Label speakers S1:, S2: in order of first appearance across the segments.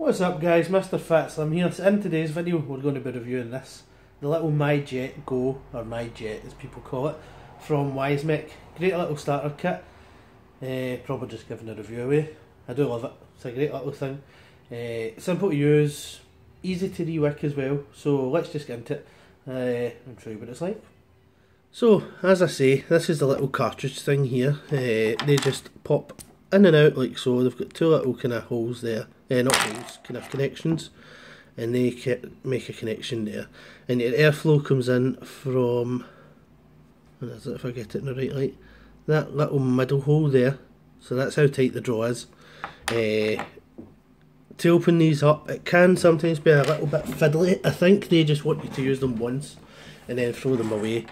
S1: What's up guys, Mr. Fatslim here. So in today's video we're going to be reviewing this, the little MyJet Go, or MyJet as people call it, from Wismec. Great little starter kit, probably just giving a review away. I do love it, it's a great little thing. Simple to use, easy to re-wick as well, so let's just get into it and show you what it's like. So as I say, this is the little cartridge thing here. They just pop in and out like so. They've got two little kind of holes there, not holes, kind of connections, and they make a connection there, and your airflow comes in from, what is it if I get it in the right light, that little middle hole there. So that's how tight the draw is. To open these up, it can sometimes be a little bit fiddly. I think they just want you to use them once and then throw them away.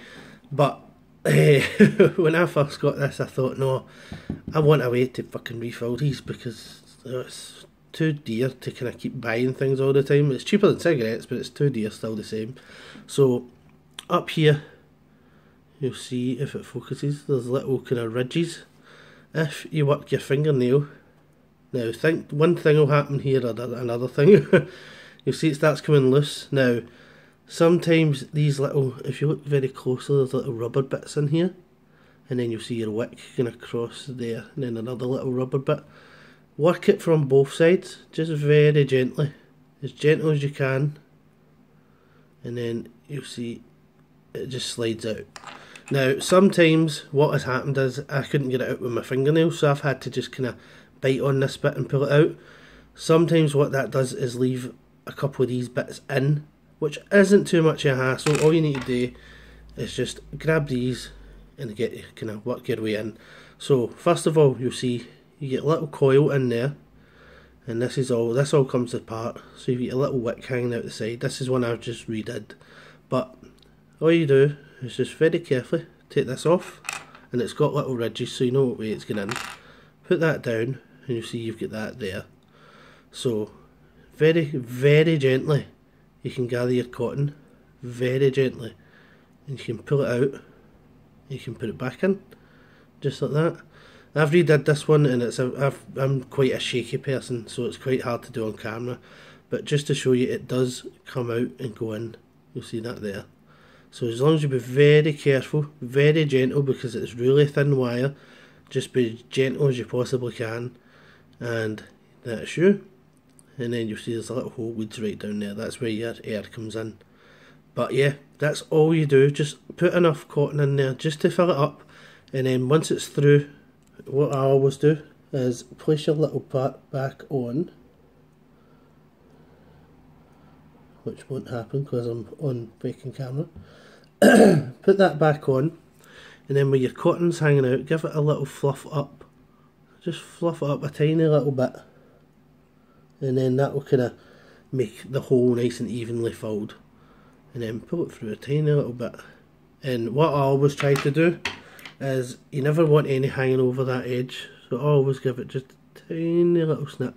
S1: But when I first got this, I thought, no, I want a way to fucking refill these, because it's too dear to kind of keep buying things all the time. It's cheaper than cigarettes, but it's too dear still the same. So up here, you'll see, if it focuses, there's little kind of ridges. If you work your fingernail, now think one thing will happen here or another thing. You'll see it starts coming loose. Now sometimes these little, if you look very closely, there's little rubber bits in here, and then you'll see your wick kind of cross there, and then another little rubber bit. Work it from both sides, just very gently, as gentle as you can, and then you'll see it just slides out. Now sometimes what has happened is I couldn't get it out with my fingernails, so I've had to just kind of bite on this bit and pull it out. Sometimes what that does is leave a couple of these bits in, which isn't too much of a hassle. All you need to do is just grab these and get kind of work your way in. So first of all, you'll see you get a little coil in there, and this all comes apart. So you get a little wick hanging out the side. This is one I've just redid, but all you do is just very carefully take this off, and it's got little ridges so you know what way it's going in. Put that down and you'll see you've got that there. So very, very gently you can gather your cotton, very gently, and you can pull it out, you can put it back in, just like that. I've redid this one, and I'm quite a shaky person, so it's quite hard to do on camera, but just to show you, it does come out and go in. You'll see that there. So as long as you be very careful, very gentle, because it's really thin wire, just be as gentle as you possibly can, and that's you. And then you'll see there's a little hole leads right down there. That's where your air comes in. But yeah, that's all you do. Just put enough cotton in there just to fill it up, and then once it's through, what I always do is place your little part back on, which won't happen because I'm on faking camera. Put that back on, and then where your cotton's hanging out, give it a little fluff up. Just fluff it up a tiny little bit, and then that will kind of make the hole nice and evenly filled. And then pull it through a tiny little bit. And what I always try to do is, you never want any hanging over that edge, so I always give it just a tiny little snip.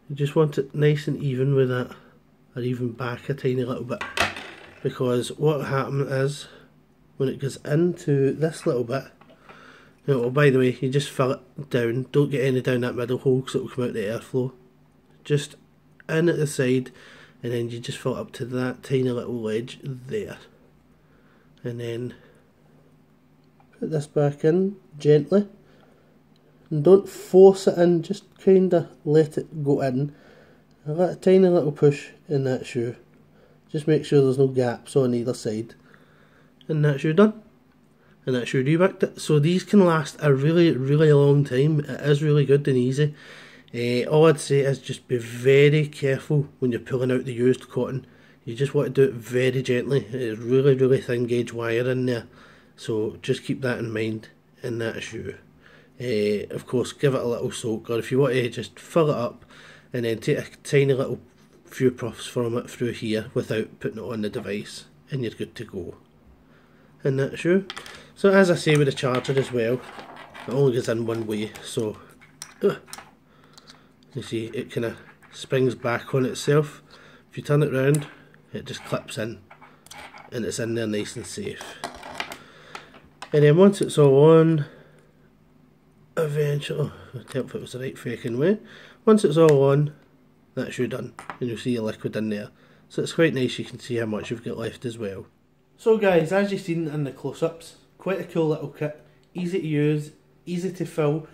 S1: You just want it nice and even with that, or even back a tiny little bit. Because what happens is, when it goes into this little bit, oh, by the way, you just fill it down, don't get any down that middle hole because it will come out the airflow. Just in at the side, and then you just fill it up to that tiny little ledge there. And then put this back in gently, and don't force it in, just kinda let it go in. And let a tiny little push in that shoe. Just make sure there's no gaps on either side, and that's you done. And that's you re-wicked it. So these can last a really, really long time. It is really good and easy. All I'd say is just be very careful when you're pulling out the used cotton. You just want to do it very gently. It's really, really thin gauge wire in there, so just keep that in mind. And that's you. Of course, give it a little soak, or if you want to just fill it up and then take a tiny little few puffs from it through here without putting it on the device, and you're good to go. And that's you. So as I say with the charger as well, it only goes in one way, so you see it kind of springs back on itself. If you turn it round, it just clips in, and it's in there nice and safe. And then once it's all on, eventually, I'll tell if it was the right faking way, once it's all on, that's you done, and you'll see your liquid in there. So it's quite nice, you can see how much you've got left as well. So guys, as you've seen in the close-ups, quite a cool little kit, easy to use, easy to fill.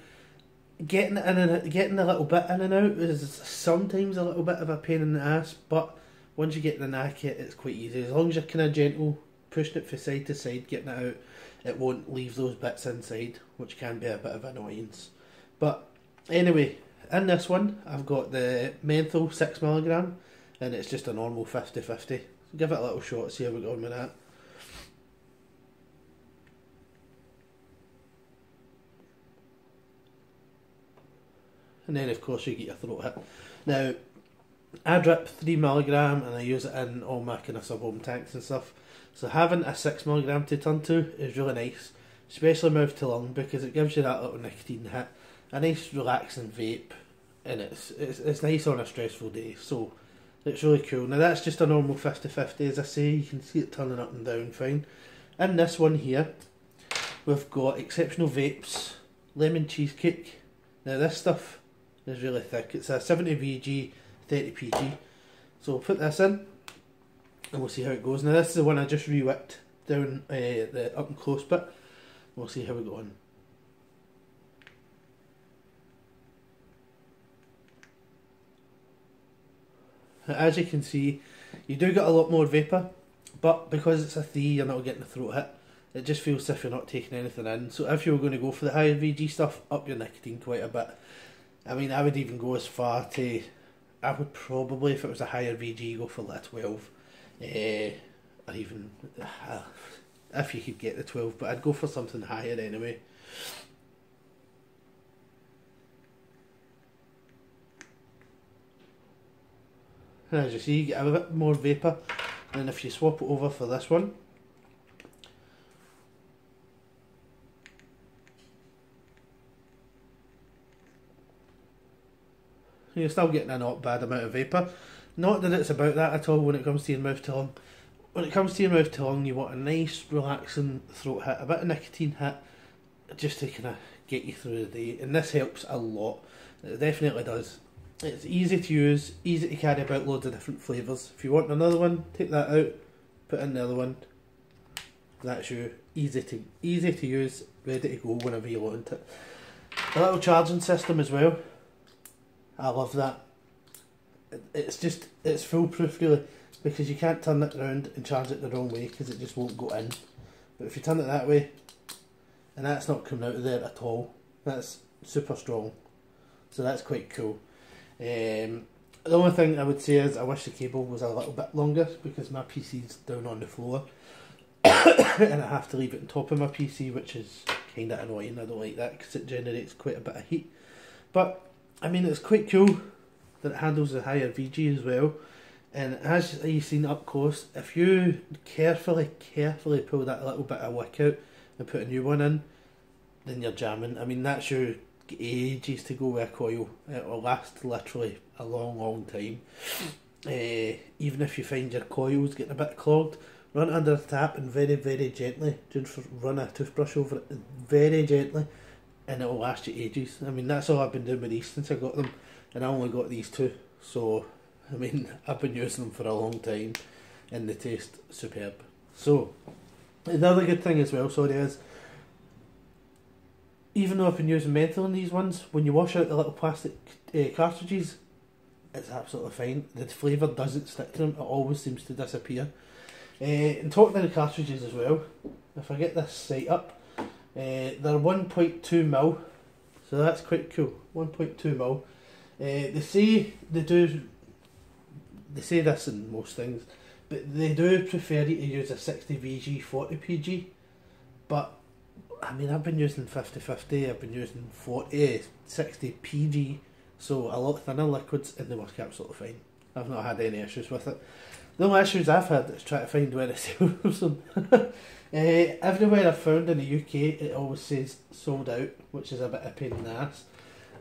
S1: Getting it in and getting a little bit in and out is sometimes a little bit of a pain in the ass, but once you get the knack of it, it's quite easy. As long as you're kind of gentle, pushing it from side to side, getting it out, it won't leave those bits inside, which can be a bit of annoyance. But anyway, in this one, I've got the menthol 6mg, and it's just a normal 50-50. So give it a little shot, see how we go on with that. And then of course you get your throat hit. Now, I drip 3mg and I use it in all my kind of sub-ohm tanks and stuff. So having a 6mg to turn to is really nice, especially mouth to lung, because it gives you that little nicotine hit. A nice relaxing vape, and it's nice on a stressful day, so it's really cool. Now that's just a normal 50-50, as I say, you can see it turning up and down fine. In this one here, we've got Exceptional Vapes Lemon Cheesecake. Now this stuff is really thick. It's a 70 VG, 30 PG. So we'll put this in and we'll see how it goes. Now this is the one I just re-wicked down the up and close bit. We'll see how we go on. As you can see, you do get a lot more vapour, but because it's a 3, you're not getting a throat hit. It just feels as if you're not taking anything in. So if you were going to go for the higher VG stuff, up your nicotine quite a bit. I mean, I would even go as far to, I would probably, if it was a higher VG, go for like 12. Or even, if you could get the 12, but I'd go for something higher anyway. And as you see, you get a bit more vapour. And if you swap it over for this one, you're still getting a not bad amount of vapour. Not that it's about that at all when it comes to your mouth to lung. When it comes to your mouth to lung, you want a nice relaxing throat hit, a bit of nicotine hit, just to kind of get you through the day. And this helps a lot. It definitely does. It's easy to use, easy to carry about, loads of different flavours. If you want another one, take that out, put in the other one. That's you. Easy to use, ready to go whenever you want it. A little charging system as well. I love that. It's foolproof really, because you can't turn it around and charge it the wrong way because it just won't go in. But if you turn it that way, and that's not coming out of there at all, that's super strong. So that's quite cool. The only thing I would say is I wish the cable was a little bit longer because my PC's down on the floor and I have to leave it on top of my PC, which is kind of annoying. I don't like that because it generates quite a bit of heat. But I mean, it's quite cool that it handles the higher VG as well. And as you've seen up close, if you carefully pull that little bit of wick out and put a new one in, then you're jamming. I mean, that's your ages to go with a coil. It will last literally a long time. Even if you find your coils getting a bit clogged, run it under the tap and very gently, just run a toothbrush over it very gently, and it will last you ages. I mean, that's all I've been doing with these since I got them, and I only got these two, so I mean, I've been using them for a long time and they taste superb. So another good thing as well, is even though I've been using menthol in these ones, when you wash out the little plastic cartridges, it's absolutely fine. The flavour doesn't stick to them, it always seems to disappear. And talking to the cartridges as well, if I get this sight up, they're 1.2mm, so that's quite cool. 1.2mm. They say this in most things, but they do prefer you to use a 60 VG 40 PG. But I mean, I've been using 50-50, I've been using 60 PG, so a lot thinner liquids, and they work absolutely fine. I've not had any issues with it. The only issues I've had is trying to find where it sells them. Everywhere I've found in the UK, it always says sold out, which is a bit of a pain in the ass.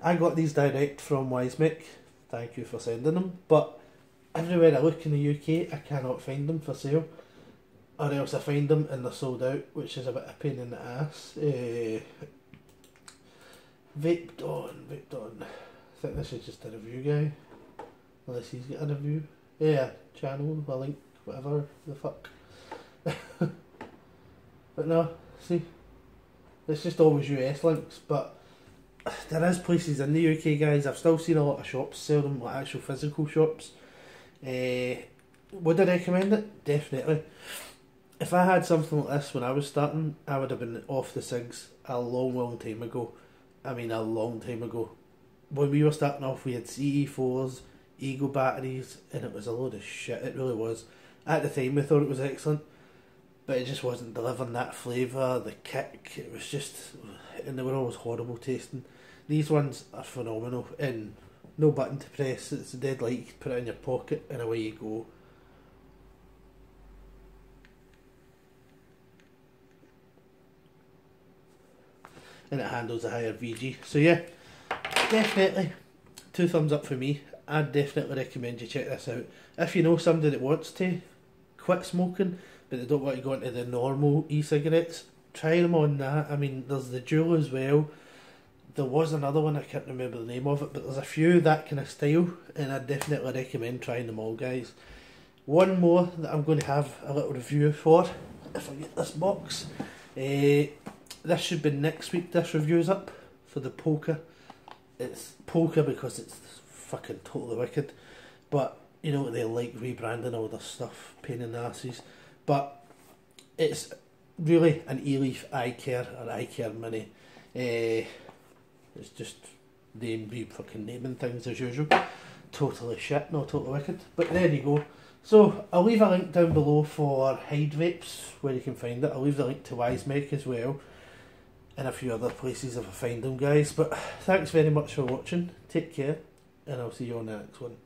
S1: I got these direct from Wismec, thank you for sending them, but everywhere I look in the UK, I cannot find them for sale. Or else I find them and they're sold out, which is a bit of a pain in the ass. Vape Dawn. I think this is just a review guy. Unless he's got a review. Yeah, channel, a link, whatever the fuck. But no, see, it's just always US links, but there is places in the UK, guys. I've still seen a lot of shops sell them, like actual physical shops. Would I recommend it? Definitely. If I had something like this when I was starting, I would have been off the cigs a long time ago. I mean, a long time ago. When we were starting off, we had CE4s, Ego batteries, and it was a load of shit. It really was. At the time, we thought it was excellent, but it just wasn't delivering that flavour, the kick. It was just, and they were always horrible tasting. These ones are phenomenal, and no button to press. It's dead light. You can put it in your pocket, and away you go. And it handles a higher VG. So yeah, definitely 2 thumbs up for me. I'd definitely recommend you check this out. If you know somebody that wants to quit smoking, but they don't want to go into the normal e-cigarettes, try them on that. I mean, there's the Juul as well. There was another one, I can't remember the name of it, but there's a few that kind of style, and I'd definitely recommend trying them all, guys. One more that I'm going to have a little review for, if I get this box. This should be next week. This review's up for the Polka. It's Polka because it's fucking totally wicked, but you know they like rebranding all this stuff, pain in the asses. But it's really an e-leaf iCare or iCare Mini. It's just fucking naming things as usual. Totally shit, not totally wicked. But there you go. So I'll leave a link down below for Hyde Vapes where you can find it. I'll leave the link to Wismec as well, and a few other places if I find them, guys. But thanks very much for watching. Take care, and I'll see you on the next one.